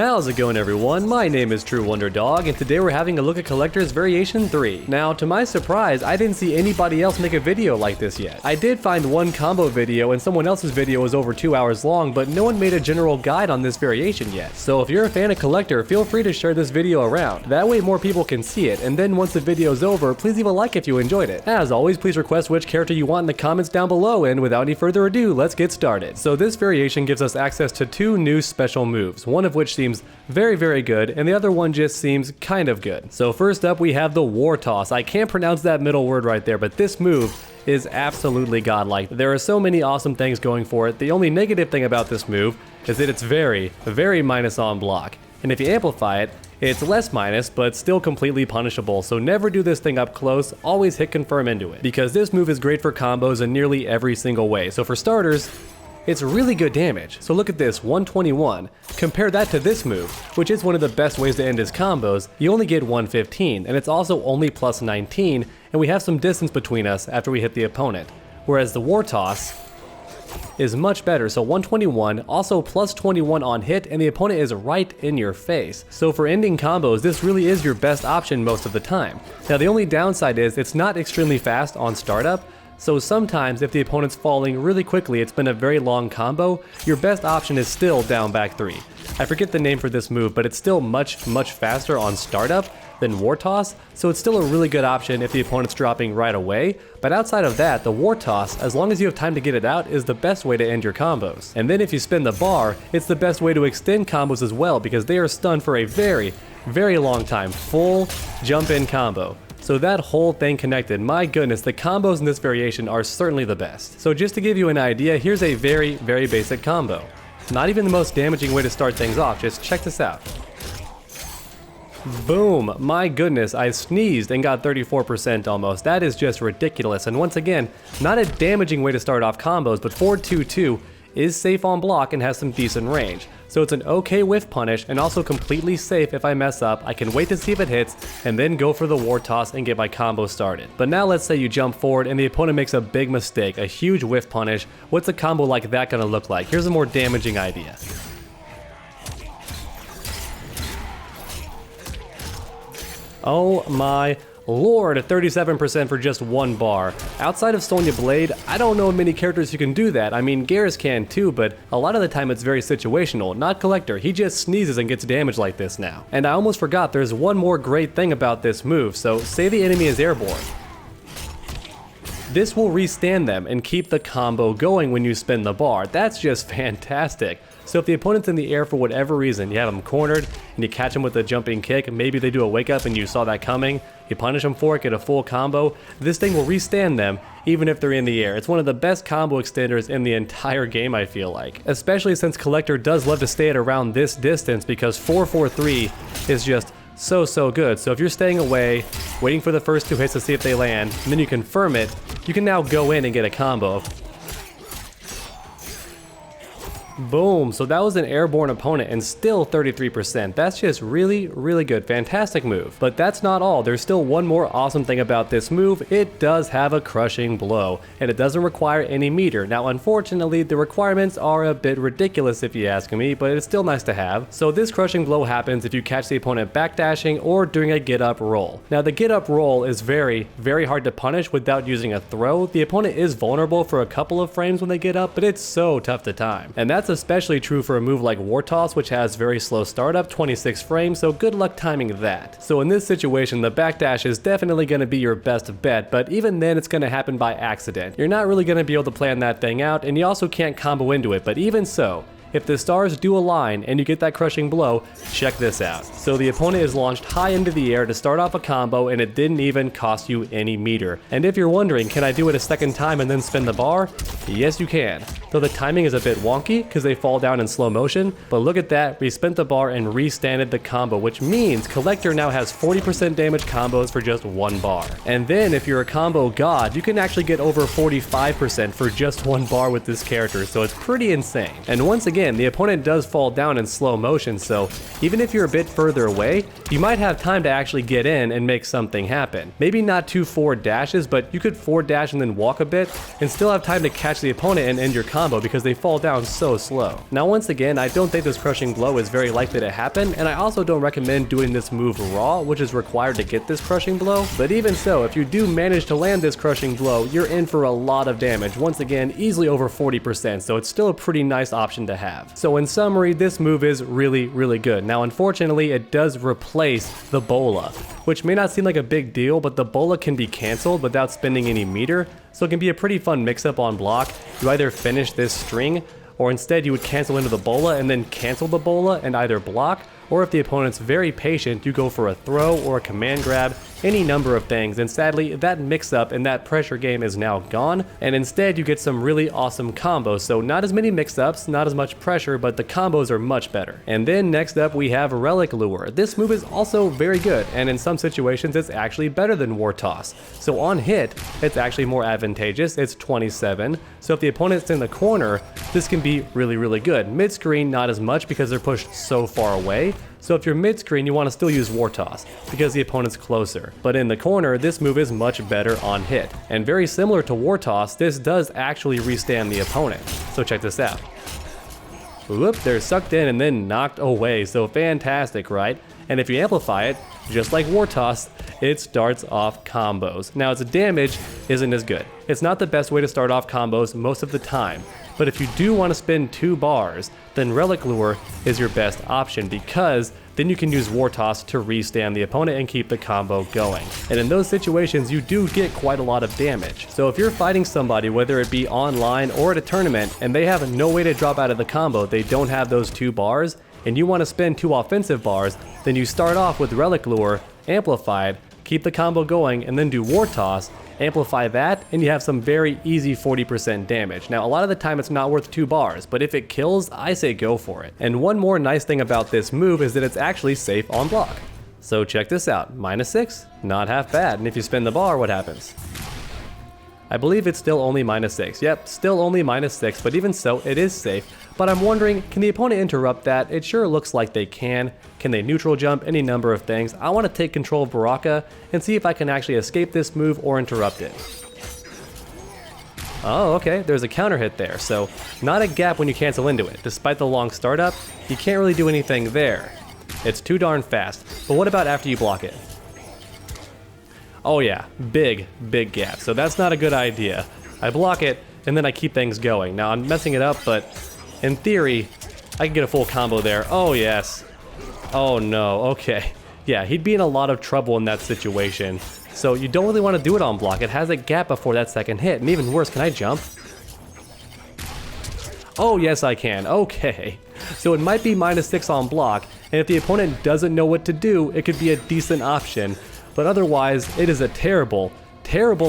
How's it going, everyone? My name is True Wonder Dog, and today we're having a look at Kollector's Variation 3. Now, to my surprise, I didn't see anybody else make a video like this yet. I did find one combo video, and someone else's video was over 2 hours long, but no one made a general guide on this variation yet. So if you're a fan of Kollector, feel free to share this video around. That way more people can see it, and then once the video's over, please leave a like if you enjoyed it. As always, please request which character you want in the comments down below, and without any further ado, let's get started. So this variation gives us access to two new special moves, one of which seems very good, and the other one just seems kind of good. So first up, we have the War Toss. I can't pronounce that middle word right there, but this move is absolutely godlike. There are so many awesome things going for it. The only negative thing about this move is that it's very minus on block. And if you amplify it, it's less minus, but still completely punishable, so never do this thing up close, always hit confirm into it. Because this move is great for combos in nearly every single way. So for starters, it's really good damage. So look at this, 121. Compare that to this move, which is one of the best ways to end his combos. You only get 115, and it's also only plus 19, and we have some distance between us after we hit the opponent. Whereas the War Toss is much better, so 121, also plus 21 on hit, and the opponent is right in your face. So for ending combos, this really is your best option most of the time. Now the only downside is it's not extremely fast on startup, so sometimes if the opponent's falling really quickly, it's been a very long combo, your best option is still down back 3. I forget the name for this move, but it's still much faster on startup than War Toss, so it's still a really good option if the opponent's dropping right away. But outside of that, the War Toss, as long as you have time to get it out, is the best way to end your combos. And then if you spin the bar, it's the best way to extend combos as well, because they are stunned for a very long time. Full jump in combo. So that whole thing connected, my goodness, the combos in this variation are certainly the best. So just to give you an idea, here's a very basic combo. Not even the most damaging way to start things off, just check this out. Boom, my goodness, I sneezed and got 34% almost. That is just ridiculous, and once again, not a damaging way to start off combos, but 4-2-2 is safe on block and has some decent range. So it's an okay whiff punish and also completely safe if I mess up. I can wait to see if it hits and then go for the War Toss and get my combo started. But now let's say you jump forward and the opponent makes a big mistake, a huge whiff punish. What's a combo like that gonna look like? Here's a more damaging idea. Oh my Lord, 37% for just one bar. Outside of Sonya Blade, I don't know many characters who can do that. I mean, Garrus can too, but a lot of the time it's very situational. Not Kollector, he just sneezes and gets damage like this now. And I almost forgot, there's one more great thing about this move. So say the enemy is airborne. This will restand them and keep the combo going when you spin the bar. That's just fantastic. So if the opponent's in the air for whatever reason, you have them cornered and you catch them with a jumping kick, maybe they do a wake up and you saw that coming, you punish them for it, get a full combo, this thing will restand them even if they're in the air. It's one of the best combo extenders in the entire game, I feel like. Especially since Kollector does love to stay at around this distance, because 4-4-3 is just so good. So if you're staying away, waiting for the first two hits to see if they land, and then you confirm it, you can now go in and get a combo. Boom, so that was an airborne opponent and still 33%. That's just really good, fantastic move. But that's not all, there's still one more awesome thing about this move. It does have a crushing blow, and it doesn't require any meter. Now unfortunately, the requirements are a bit ridiculous if you ask me, but it's still nice to have. So this crushing blow happens if you catch the opponent backdashing or doing a get up roll. Now the get up roll is very hard to punish without using a throw. The opponent is vulnerable for a couple of frames when they get up, but it's so tough to time. And that's especially true for a move like War Toss, which has very slow startup, 26 frames, so good luck timing that. So in this situation, the backdash is definitely going to be your best bet, but even then it's going to happen by accident. You're not really going to be able to plan that thing out, and you also can't combo into it, but even so, if the stars do align and you get that crushing blow, check this out. So the opponent is launched high into the air to start off a combo, and it didn't even cost you any meter. And if you're wondering, can I do it a second time and then spin the bar? Yes, you can. Though the timing is a bit wonky because they fall down in slow motion, but look at that, we spent the bar and restanded the combo, which means Kollector now has 40% damage combos for just one bar. And then if you're a combo god, you can actually get over 45% for just one bar with this character, so it's pretty insane. And once again, again, the opponent does fall down in slow motion, so even if you're a bit further away, you might have time to actually get in and make something happen. Maybe not 2 forward dashes, but you could forward dash and then walk a bit and still have time to catch the opponent and end your combo because they fall down so slow. Now once again, I don't think this crushing blow is very likely to happen, and I also don't recommend doing this move raw, which is required to get this crushing blow, but even so, if you do manage to land this crushing blow, you're in for a lot of damage, once again easily over 40%, so it's still a pretty nice option to have. So in summary, this move is really good. Now unfortunately, it does replace the bola, which may not seem like a big deal, but the bola can be cancelled without spending any meter, so it can be a pretty fun mix-up on block. You either finish this string, or instead you would cancel into the bola and then cancel the bola and either block, or if the opponent's very patient, you go for a throw or a command grab, any number of things, and sadly that mix-up and that pressure game is now gone, and instead you get some really awesome combos. So not as many mix-ups, not as much pressure, but the combos are much better. And then next up we have Relic Lure. This move is also very good, and in some situations it's actually better than War Toss. So on hit, it's actually more advantageous, it's 27, so if the opponent's in the corner, this can be really good. Mid-screen, not as much because they're pushed so far away. So if you're mid-screen, you want to still use War Toss because the opponent's closer. But in the corner, this move is much better on hit. And very similar to War Toss, this does actually restand the opponent. So check this out. Whoop, they're sucked in and then knocked away. So fantastic, right? And if you amplify it, just like War Toss, it starts off combos. Now its damage isn't as good. It's not the best way to start off combos most of the time. But if you do want to spend 2 bars, then Relic Lure is your best option because then you can use War Toss to restand the opponent and keep the combo going. And in those situations, you do get quite a lot of damage. So if you're fighting somebody, whether it be online or at a tournament, and they have no way to drop out of the combo, they don't have those 2 bars, and you want to spend 2 offensive bars, then you start off with Relic Lure, amplified, keep the combo going, and then do War Toss, amplify that, and you have some very easy 40% damage. Now, a lot of the time it's not worth 2 bars, but if it kills, I say go for it. And one more nice thing about this move is that it's actually safe on block. So check this out, -6, not half bad, and if you spin the bar, what happens? I believe it's still only -6. Yep, still only -6, but even so, it is safe. But I'm wondering, can the opponent interrupt that? It sure looks like they can. Can they neutral jump? Any number of things. I want to take control of Baraka and see if I can actually escape this move or interrupt it. Oh, okay, there's a counter hit there, so not a gap when you cancel into it. Despite the long startup, you can't really do anything there. It's too darn fast. But what about after you block it? Oh yeah, big gap, so that's not a good idea. I block it, and then I keep things going. Now I'm messing it up, but in theory, I can get a full combo there. Oh yes. Oh no, okay. Yeah, he'd be in a lot of trouble in that situation. So you don't really want to do it on block. It has a gap before that second hit, and even worse, can I jump? Oh yes I can, okay. So it might be -6 on block, and if the opponent doesn't know what to do, it could be a decent option. But otherwise, it is a terrible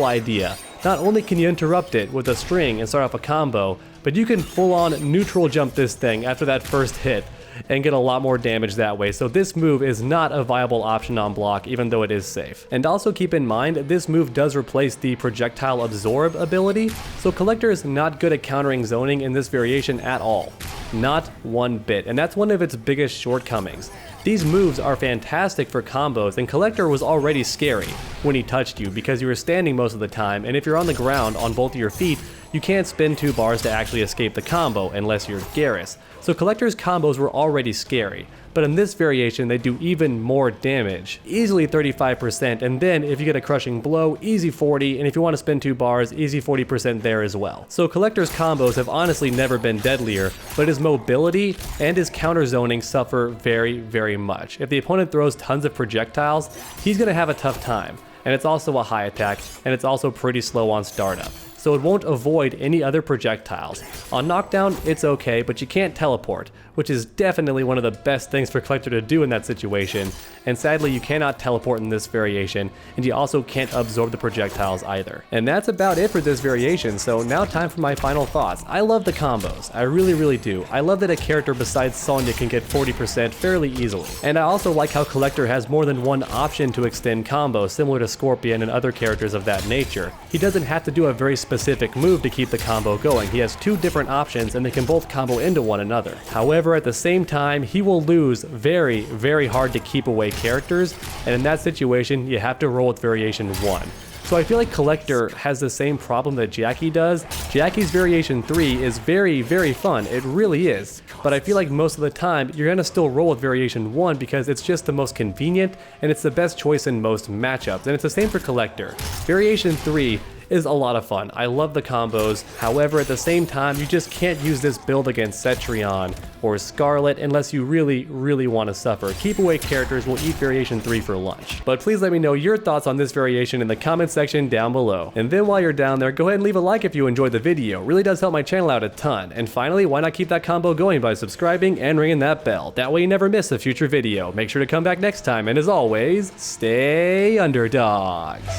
idea. Not only can you interrupt it with a string and start off a combo, but you can full-on neutral jump this thing after that first hit and get a lot more damage that way. So this move is not a viable option on block, even though it is safe. And also keep in mind, this move does replace the projectile absorb ability, so Kollector is not good at countering zoning in this variation at all. Not one bit, and that's one of its biggest shortcomings. These moves are fantastic for combos, and Kollector was already scary when he touched you because you were standing most of the time, and if you're on the ground on both of your feet, you can't spin 2 bars to actually escape the combo unless you're Garrus. So Kollector's combos were already scary, but in this variation they do even more damage. Easily 35%, and then if you get a crushing blow, easy 40, and if you want to spin 2 bars, easy 40% there as well. So Kollector's combos have honestly never been deadlier, but his mobility and his counter zoning suffer very much. If the opponent throws tons of projectiles, he's going to have a tough time. And it's also a high attack, and it's also pretty slow on startup. So it won't avoid any other projectiles. On knockdown, it's okay, but you can't teleport, which is definitely one of the best things for Kollector to do in that situation, and sadly you cannot teleport in this variation, and you also can't absorb the projectiles either. And that's about it for this variation, so now time for my final thoughts. I love the combos, I really do. I love that a character besides Sonya can get 40% fairly easily. And I also like how Kollector has more than one option to extend combos, similar to Scorpion and other characters of that nature. He doesn't have to do a very specific move to keep the combo going. He has two different options and they can both combo into one another. However, at the same time, he will lose very, very hard to keep away characters, and in that situation, you have to roll with variation 1. So I feel like Kollector has the same problem that Jackie does. Jackie's variation 3 is very, very fun. It really is. But I feel like most of the time, you're gonna still roll with variation 1 because it's just the most convenient and it's the best choice in most matchups. And it's the same for Kollector. Variation 3 is a lot of fun. I love the combos. However, at the same time, you just can't use this build against Cetrion or Scarlet unless you really, really want to suffer. Keep away characters will eat variation 3 for lunch. But please let me know your thoughts on this variation in the comment section down below. And then while you're down there, go ahead and leave a like if you enjoyed the video. It really does help my channel out a ton. And finally, why not keep that combo going by subscribing and ringing that bell? That way you never miss a future video. Make sure to come back next time, and as always, stay underdogs.